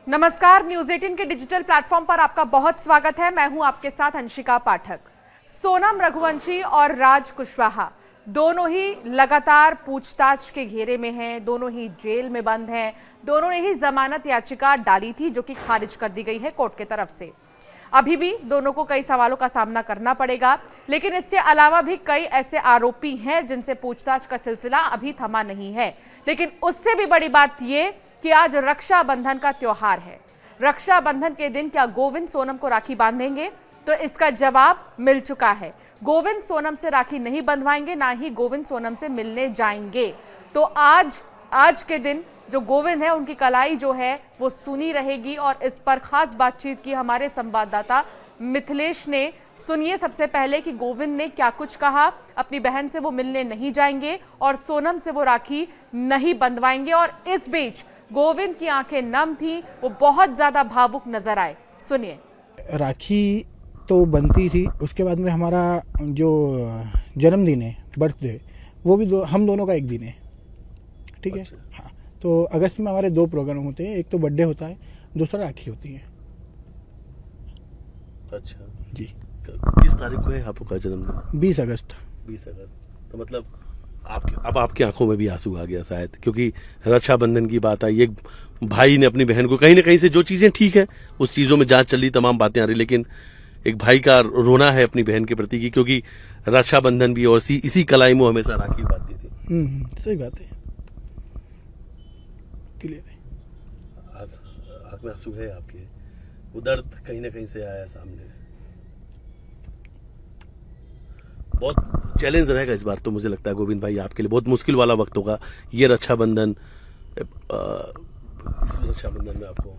नमस्कार, न्यूज 18 के digital platform पर आपका बहुत स्वागत है। मैं हूं आपके साथ अंशिका पाठक। सोनम रघुवंशी और राज कुशवाहा दोनों ही लगातार पूछताछ के घेरे में हैं, दोनों ही जेल में बंद हैं। दोनों ने ही जमानत याचिका डाली थी जो कि खारिज कर दी गई है कोर्ट की तरफ से। अभी भी दोनों को कई सवालों का सामना करना पड़ेगा, लेकिन इसके अलावा भी कई ऐसे आरोपी हैं जिनसे पूछताछ का सिलसिला अभी थमा नहीं है। लेकिन उससे भी बड़ी बात यह कि आज रक्षाबंधन का त्योहार है। रक्षाबंधन के दिन क्या गोविंद सोनम को राखी बांधेंगे? तो इसका जवाब मिल चुका है। गोविंद सोनम से राखी नहीं बंधवाएंगे, ना ही गोविंद सोनम से मिलने जाएंगे। तो आज के दिन जो गोविंद है उनकी कलाई जो है वो सुनी रहेगी और इस पर खास बातचीत की हमारे संवाददाता मिथिलेश ने। सुनिए सबसे पहले कि गोविंद ने क्या कुछ कहा। अपनी बहन से वो मिलने नहीं जाएंगे और सोनम से वो राखी नहीं बंधवाएंगे। और इस बीच गोविंद की आंखें नम थी, वो बहुत ज्यादा भावुक नजर आए। सुनिए। राखी तो बनती थी, उसके बाद में हमारा जो जन्मदिन है, बर्थडे, वो भी हम दोनों का एक दिन है, ठीक है। अच्छा। हाँ, तो अगस्त में हमारे 2 प्रोग्राम होते हैं, एक तो बर्थडे होता है, दूसरा राखी होती है। अच्छा जी। किस तारीख को है आपका जन्मदिन? 20 अगस्त। 20 अगस्त। तो मतलब आपकी आंखों में भी आंसू आ गया शायद, क्योंकि रक्षाबंधन की बात आई। एक भाई ने अपनी बहन को कहीं ना कहीं से, जो चीजें ठीक है उस चीजों में जांच चल रही, तमाम बातें आ रही, लेकिन एक भाई का रोना है अपनी बहन के प्रति की, क्योंकि रक्षाबंधन भी और इसी कलाई में हमेशा राखी बांधती थी। सही बात है, क्लियर है। आज आंख में आंसू है आपके, वो दर्द कहीं ना कहीं से आया सामने। बहुत चैलेंज रहेगा इस बार तो, मुझे लगता है गोविंद भाई आपके लिए बहुत मुश्किल वाला वक्त होगा ये रक्षाबंधन। इस रक्षाबंधन में आपको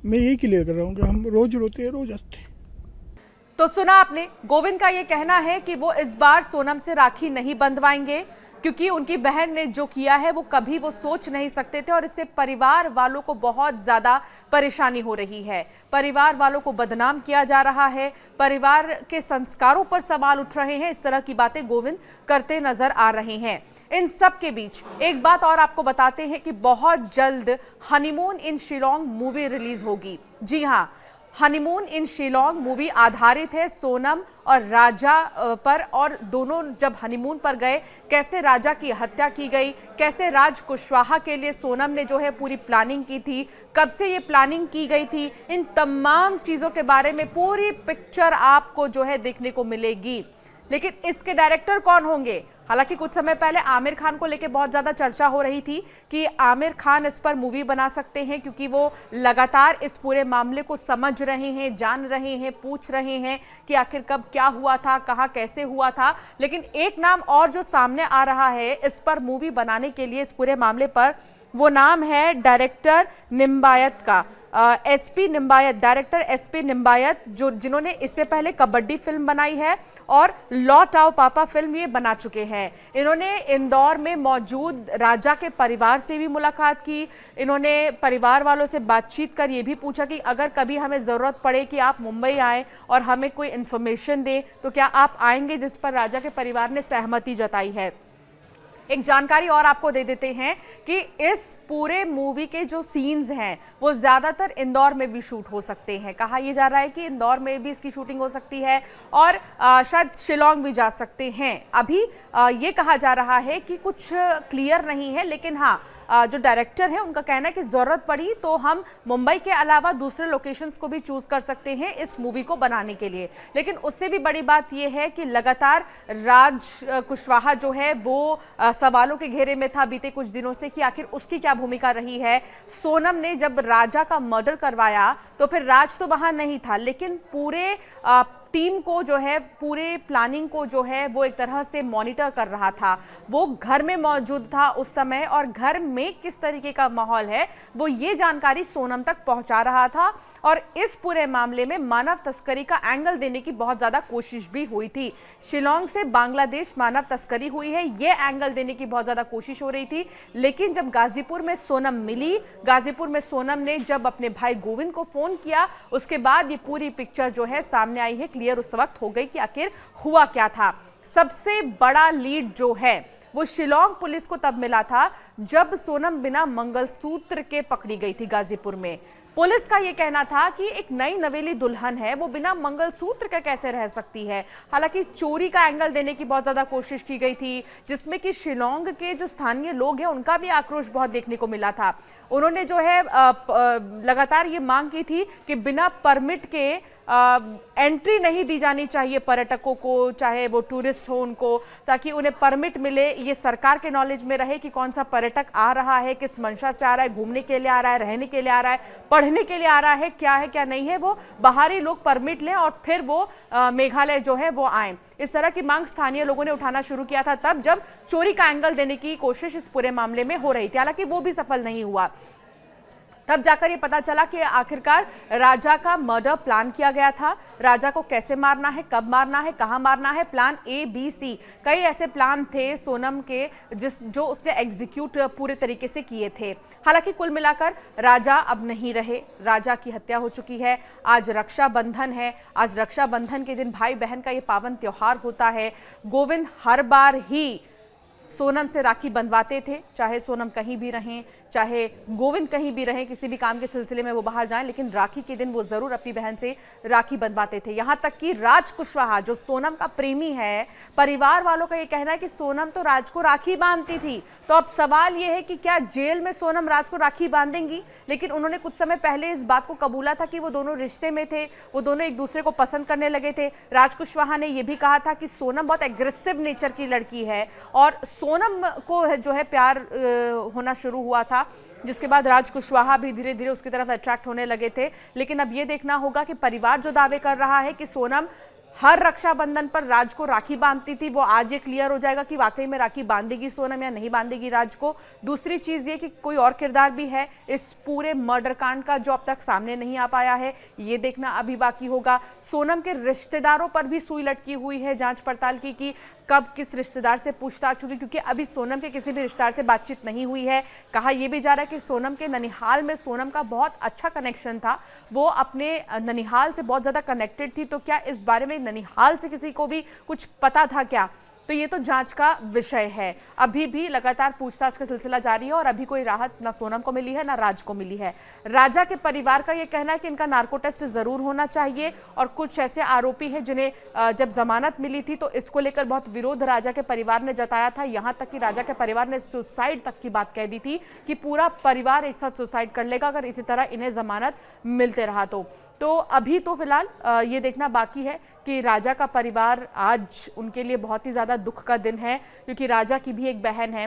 मैं यही क्लियर कर रहा हूँ कि हम रोज रोते हैं, रोज हंसते हैं। तो सुना आपने, गोविंद का ये कहना है कि वो इस बार सोनम से राखी नहीं बंधवाएंगे क्योंकि उनकी बहन ने जो किया है वो कभी वो सोच नहीं सकते थे और इससे परिवार वालों को बहुत ज्यादा परेशानी हो रही है। परिवार वालों को बदनाम किया जा रहा है, परिवार के संस्कारों पर सवाल उठ रहे हैं। इस तरह की बातें गोविंद करते नजर आ रहे हैं। इन सब के बीच एक बात और आपको बताते हैं कि बहुत जल्द honeymoon in Shillong movie release होगी। जी हाँ, हनीमून इन शिलोंग मूवी आधारित है सोनम और राजा पर। और दोनों जब हनीमून पर गए, कैसे राजा की हत्या की गई, कैसे राज कुशवाहा के लिए सोनम ने जो है पूरी प्लानिंग की थी, कब से ये प्लानिंग की गई थी, इन तमाम चीज़ों के बारे में पूरी पिक्चर आपको जो है देखने को मिलेगी। लेकिन इसके डायरेक्टर कौन होंगे? हालांकि कुछ समय पहले आमिर खान को लेकर बहुत ज़्यादा चर्चा हो रही थी कि आमिर खान इस पर मूवी बना सकते हैं क्योंकि वो लगातार इस पूरे मामले को समझ रहे हैं, जान रहे हैं, पूछ रहे हैं कि आखिर कब क्या हुआ था, कहाँ कैसे हुआ था। लेकिन एक नाम और जो सामने आ रहा है इस पर मूवी बनाने के लिए, इस पूरे मामले पर, वो नाम है डायरेक्टर निम्बायत का। एसपी निम्बायत, डायरेक्टर एसपी निम्बायत, जिन्होंने इससे पहले कबड्डी फिल्म बनाई है और लौट आओ पापा फिल्म ये बना चुके हैं। इन्होंने इंदौर में मौजूद राजा के परिवार से भी मुलाकात की। इन्होंने परिवार वालों से बातचीत कर ये भी पूछा कि अगर कभी हमें ज़रूरत पड़े कि आप मुंबई आएँ और हमें कोई इन्फॉर्मेशन दें तो क्या आप आएंगे, जिस पर राजा के परिवार ने सहमति जताई है। एक जानकारी और आपको दे देते हैं कि इस पूरे मूवी के जो सीन्स हैं वो ज़्यादातर इंदौर में भी शूट हो सकते हैं। कहा यह जा रहा है कि इंदौर में भी इसकी शूटिंग हो सकती है और शायद शिलोंग भी जा सकते हैं। अभी ये कहा जा रहा है कि कुछ क्लियर नहीं है, लेकिन हाँ, जो डायरेक्टर है उनका कहना है कि ज़रूरत पड़ी तो हम मुंबई के अलावा दूसरे लोकेशंस को भी चूज़ कर सकते हैं इस मूवी को बनाने के लिए। लेकिन उससे भी बड़ी बात यह है कि लगातार राज कुशवाहा जो है वो सवालों के घेरे में था बीते कुछ दिनों से कि आखिर उसकी क्या भूमिका रही है। सोनम ने जब राजा का मर्डर करवाया तो फिर राज तो वहाँ नहीं था, लेकिन पूरे टीम को जो है, पूरे प्लानिंग को जो है वो एक तरह से मॉनिटर कर रहा था। वो घर में मौजूद था उस समय और घर में किस तरीके का माहौल है वो ये जानकारी सोनम तक पहुंचा रहा था। और इस पूरे मामले में मानव तस्करी का एंगल देने की बहुत ज्यादा कोशिश भी हुई थी। शिलोंग से बांग्लादेश मानव तस्करी हुई है, ये एंगल देने की बहुत ज्यादा कोशिश हो रही थी। लेकिन जब गाजीपुर में सोनम मिली, गाजीपुर में सोनम ने जब अपने भाई गोविंद को फोन किया, उसके बाद ये पूरी पिक्चर जो है सामने आई है। क्लियर उस वक्त हो गई कि आखिर हुआ क्या था। सबसे बड़ा लीड जो है वो शिलोंग पुलिस को तब मिला था जब सोनम बिना मंगलसूत्र के पकड़ी गई थी गाजीपुर में। पुलिस का यह कहना था कि एक नई नवेली दुल्हन है, वो बिना मंगलसूत्र के कैसे रह सकती है। हालांकि चोरी का एंगल देने की बहुत ज्यादा कोशिश की गई थी, जिसमें कि शिलोंग के जो स्थानीय लोग हैं उनका भी आक्रोश बहुत देखने को मिला था। उन्होंने जो है लगातार ये मांग की थी कि बिना परमिट के एंट्री नहीं दी जानी चाहिए पर्यटकों को, चाहे वो टूरिस्ट हो उनको, ताकि उन्हें परमिट मिले। ये सरकार के नॉलेज में रहे कि कौन सा पर्यटक आ रहा है, किस मंशा से आ रहा है, घूमने के लिए आ रहा है, रहने के लिए आ रहा है, पढ़ने के लिए आ रहा है क्या नहीं है। वो बाहरी लोग परमिट लें और फिर वो मेघालय जो है वो आए। इस तरह की मांग स्थानीय लोगों ने उठाना शुरू किया था तब जब चोरी का एंगल देने की कोशिश इस पूरे मामले में हो रही थी। हालांकि वो भी सफल नहीं हुआ। तब जाकर ये पता चला कि आखिरकार राजा का मर्डर प्लान किया गया था। राजा को कैसे मारना है, कब मारना है, कहां मारना है, प्लान ABC, कई ऐसे प्लान थे सोनम के जो उसने एग्जीक्यूट पूरे तरीके से किए थे। हालांकि कुल मिलाकर राजा अब नहीं रहे, राजा की हत्या हो चुकी है। आज रक्षाबंधन है, आज रक्षाबंधन के दिन भाई बहन का ये पावन त्योहार होता है। गोविंद हर बार ही सोनम से राखी बंधवाते थे, चाहे सोनम कहीं भी रहें, चाहे गोविंद कहीं भी रहें, किसी भी काम के सिलसिले में वो बाहर जाएं, लेकिन राखी के दिन वो जरूर अपनी बहन से राखी बंधवाते थे। यहां तक कि राज कुशवाहा जो सोनम का प्रेमी है, परिवार वालों का ये कहना है कि सोनम तो राज को राखी बांधती थी। तो अब सवाल ये है कि क्या जेल में सोनम राज को राखी बांधेंगी? लेकिन उन्होंने कुछ समय पहले इस बात को कबूला था कि वो दोनों रिश्ते में थे, वो दोनों एक दूसरे को पसंद करने लगे थे। राज कुशवाहा ने यह भी कहा था कि सोनम बहुत एग्रेसिव नेचर की लड़की है और सोनम को जो है प्यार होना शुरू हुआ था, जिसके बाद राज कुशवाहा भी धीरे धीरे उसकी तरफ अट्रैक्ट होने लगे थे। लेकिन अब ये देखना होगा कि परिवार जो दावे कर रहा है कि सोनम हर रक्षाबंधन पर राज को राखी बांधती थी, वो आज ये क्लियर हो जाएगा कि वाकई में राखी बांधेगी सोनम या नहीं बांधेगी राज को। दूसरी चीज ये कि कोई और किरदार भी है इस पूरे मर्डर कांड का जो अब तक सामने नहीं आ पाया है, ये देखना अभी बाकी होगा। सोनम के रिश्तेदारों पर भी सुई लटकी हुई है जांच पड़ताल की कि कब किस रिश्तेदार से पूछताछ होगी, क्योंकि अभी सोनम के किसी भी रिश्तेदार से बातचीत नहीं हुई है। कहा यह भी जा रहा है कि सोनम के ननिहाल में सोनम का बहुत अच्छा कनेक्शन था, वो अपने ननिहाल से बहुत ज्यादा कनेक्टेड थी। तो क्या इस बारे में ननिहाल से किसी को भी कुछ पता था क्या? तो ये तो जांच का विषय है। अभी भी लगातार पूछताछ का सिलसिला जारी है और अभी कोई राहत ना सोनम को मिली है ना राज को मिली है। राजा के परिवार का ये कहना है कि इनका नार्को टेस्ट जरूर होना चाहिए और कुछ ऐसे आरोपी हैं जिन्हें जब जमानत मिली थी तो इसको लेकर बहुत विरोध राजा के परिवार ने जताया था। यहां तक कि राजा के परिवार ने सुसाइड तक की बात कह दी थी कि पूरा परिवार एक साथ सुसाइड कर लेगा अगर इसी तरह इन्हें जमानत मिलते रहा तो अभी तो फिलहाल ये देखना बाकी है कि राजा का परिवार, आज उनके लिए बहुत ही ज़्यादा दुख का दिन है, क्योंकि राजा की भी एक बहन है,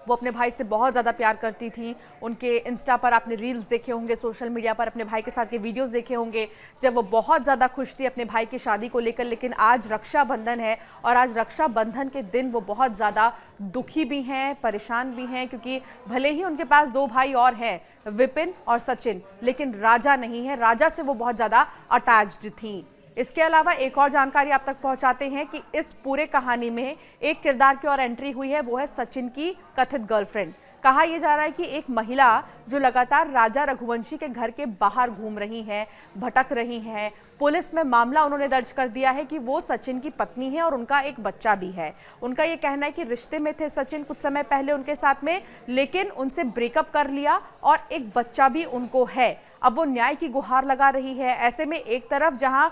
वो अपने भाई से बहुत ज़्यादा प्यार करती थी। उनके इंस्टा पर आपने रील्स देखे होंगे, सोशल मीडिया पर अपने भाई के साथ के वीडियोस देखे होंगे, जब वो बहुत ज़्यादा खुश थी अपने भाई की शादी को लेकर। लेकिन आज रक्षाबंधन है और आज रक्षाबंधन के दिन वो बहुत ज़्यादा दुखी भी हैं, परेशान भी हैं, क्योंकि भले ही उनके पास 2 भाई और हैं, विपिन और सचिन, लेकिन राजा नहीं है। राजा से वो बहुत ज़्यादा अटैच्ड थी। इसके अलावा एक और जानकारी आप तक पहुंचाते हैं कि इस पूरे कहानी में एक किरदार की और एंट्री हुई है, वो है सचिन की कथित गर्लफ्रेंड। कहा यह जा रहा है कि एक महिला जो लगातार राजा रघुवंशी के घर के बाहर घूम रही है, भटक रही है। पुलिस में मामला उन्होंने दर्ज कर दिया है कि वो सचिन की पत्नी है और उनका एक बच्चा भी है। उनका ये कहना है कि रिश्ते में थे सचिन कुछ समय पहले उनके साथ में, लेकिन उनसे ब्रेकअप कर लिया और एक बच्चा भी उनको है। अब वो न्याय की गुहार लगा रही है। ऐसे में एक तरफ जहां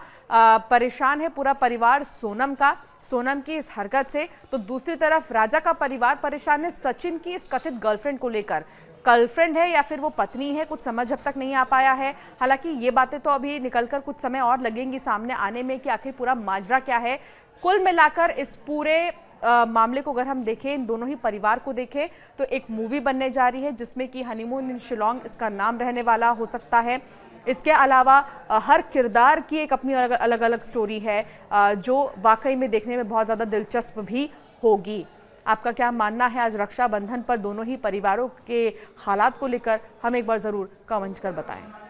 परेशान है पूरा परिवार सोनम की इस हरकत से, तो दूसरी तरफ राजा का परिवार परेशान है सचिन की इस कथित गर्लफ्रेंड को लेकर। गर्लफ्रेंड है या फिर वो पत्नी है, कुछ समझ अब तक नहीं आ पाया है। हालांकि ये बातें तो अभी निकलकर कुछ समय और लगेंगी सामने आने में कि आखिर पूरा माजरा क्या है। कुल मिलाकर इस पूरे मामले को अगर हम देखें, इन दोनों ही परिवार को देखें, तो एक मूवी बनने जा रही है जिसमें कि हनीमून इन शिलोंग इसका नाम रहने वाला हो सकता है। इसके अलावा हर किरदार की एक अपनी अलग अलग स्टोरी है जो वाकई में देखने में बहुत ज़्यादा दिलचस्प भी होगी। आपका क्या मानना है आज रक्षाबंधन पर दोनों ही परिवारों के हालात को लेकर, हम एक बार ज़रूर कमेंट कर बताएं।